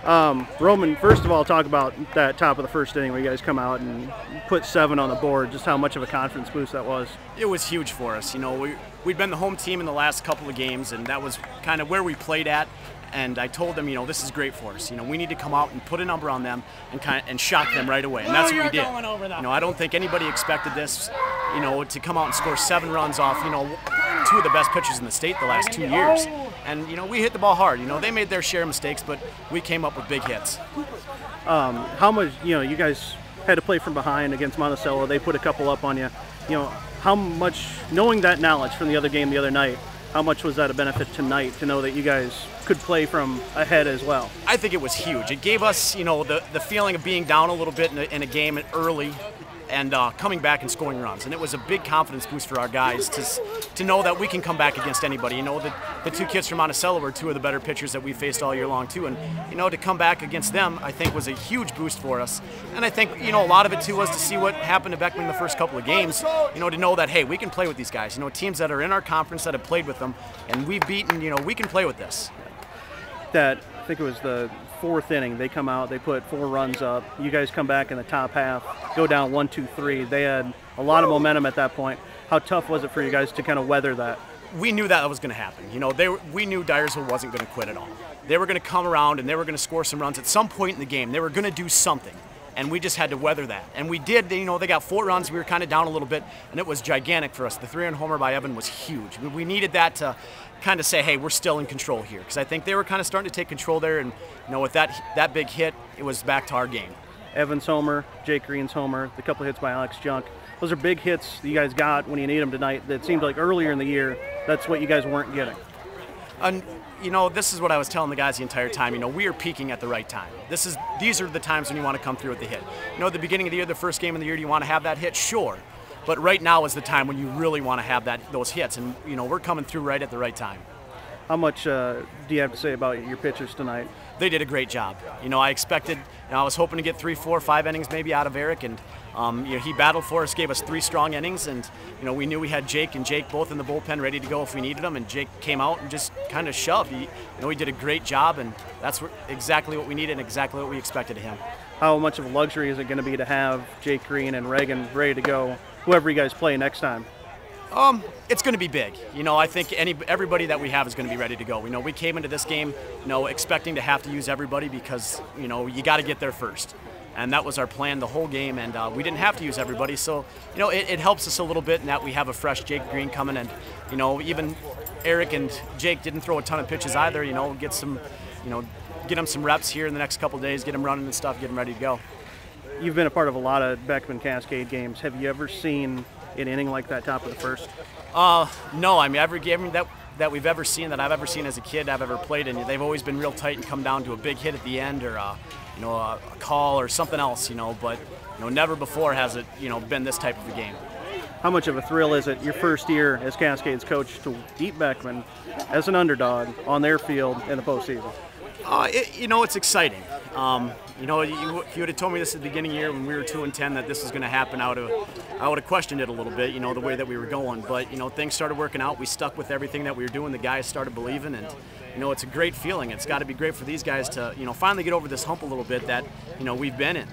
Roman, first of all, talk about that top of the first inning where you guys come out and put 7 on the board, just how much of a confidence boost that was. It was huge for us. You know, we'd been the home team in the last couple of games, and that was kind of where we played at. And I told them, you know, this is great for us. You know, we need to come out and put a number on them and shock them right away. And that's what we did. You know, I don't think anybody expected this, you know, to come out and score 7 runs off, you know, 2 of the best pitchers in the state the last 2 years. And, you know, we hit the ball hard. You know, they made their share of mistakes, but we came up with big hits. How much, you know, you guys had to play from behind against Monticello. They put a couple up on you. You know, how much, knowing that knowledge from the other game the other night, how much was that a benefit tonight to know that you guys could play from ahead as well? I think it was huge. It gave us, you know, the feeling of being down a little bit in a game early and coming back and scoring runs. And it was a big confidence boost for our guys to know that we can come back against anybody. You know, the 2 kids from Monticello were 2 of the better pitchers that we faced all year long too. And, you know, to come back against them, I think was a huge boost for us. And I think, you know, a lot of it too was to see what happened to Beckman in the first couple of games, you know, to know that, hey, we can play with these guys. You know, teams that are in our conference that have played with them and we've beaten, you know, we can play with this. That, I think it was the 4th inning, they come out, they put 4 runs up. You guys come back in the top half, go down 1-2-3. They had a lot of momentum at that point. How tough was it for you guys to kind of weather that? We knew that was going to happen. You know, we knew Dyersville wasn't going to quit at all. They were going to come around and they were going to score some runs at some point in the game. They were going to do something, and we just had to weather that. And we did. You know, they got 4 runs. We were kind of down a little bit, and it was gigantic for us. The 3-run homer by Evan was huge. We needed that to kind of say, hey, we're still in control here, because I think they were kind of starting to take control there, and you know, with that big hit, it was back to our game. Evan's homer, Jake Green's homer, the couple hits by Alex Junk. Those are big hits that you guys got when you need them tonight. That seemed like earlier in the year, that's what you guys weren't getting. And you know, this is what I was telling the guys the entire time. You know, we are peaking at the right time. These are the times when you want to come through with the hit. You know, at the beginning of the year, the first game of the year, do you want to have that hit? Sure. But right now is the time when you really want to have those hits, and you know, we're coming through right at the right time. How much do you have to say about your pitchers tonight? They did a great job. You know, I expected, you know, I was hoping to get 3, 4, 5 innings maybe out of Eric, and you know, he battled for us, gave us 3 strong innings, and you know, we knew we had Jake and Jake both in the bullpen ready to go if we needed them, and Jake came out and just kind of shoved. You know, he did a great job, and that's exactly what we needed and exactly what we expected of him. How much of a luxury is it going to be to have Jake Green and Reagan ready to go, whoever you guys play next time? It's going to be big. You know, I think everybody that we have is going to be ready to go. You know, we came into this game, you know, expecting to have to use everybody because, you know, you got to get there first. And that was our plan the whole game, and we didn't have to use everybody. So, you know, it helps us a little bit in that we have a fresh Jake Green coming, and, you know, even Eric and Jake didn't throw a ton of pitches either. You know, get them some reps here in the next couple of days, get them running and stuff, get them ready to go. You've been a part of a lot of Beckman Cascade games. Have you ever seen an inning like that top of the first? No. I mean, every game that we've ever seen, that I've ever seen as a kid, I've ever played in, they've always been real tight and come down to a big hit at the end, or you know, a call or something else. You know, but you know, never before has it, you know, been this type of a game. How much of a thrill is it your first year as Cascade's coach to beat Beckman as an underdog on their field in the postseason? You know, it's exciting. You know, if you would have told me this at the beginning of the year when we were 2-10 that this was going to happen, I would have questioned it a little bit. You know, the way that we were going. But you know, things started working out. We stuck with everything that we were doing. The guys started believing, and you know, it's a great feeling. It's got to be great for these guys to, you know, finally get over this hump a little bit that, you know, we've been in.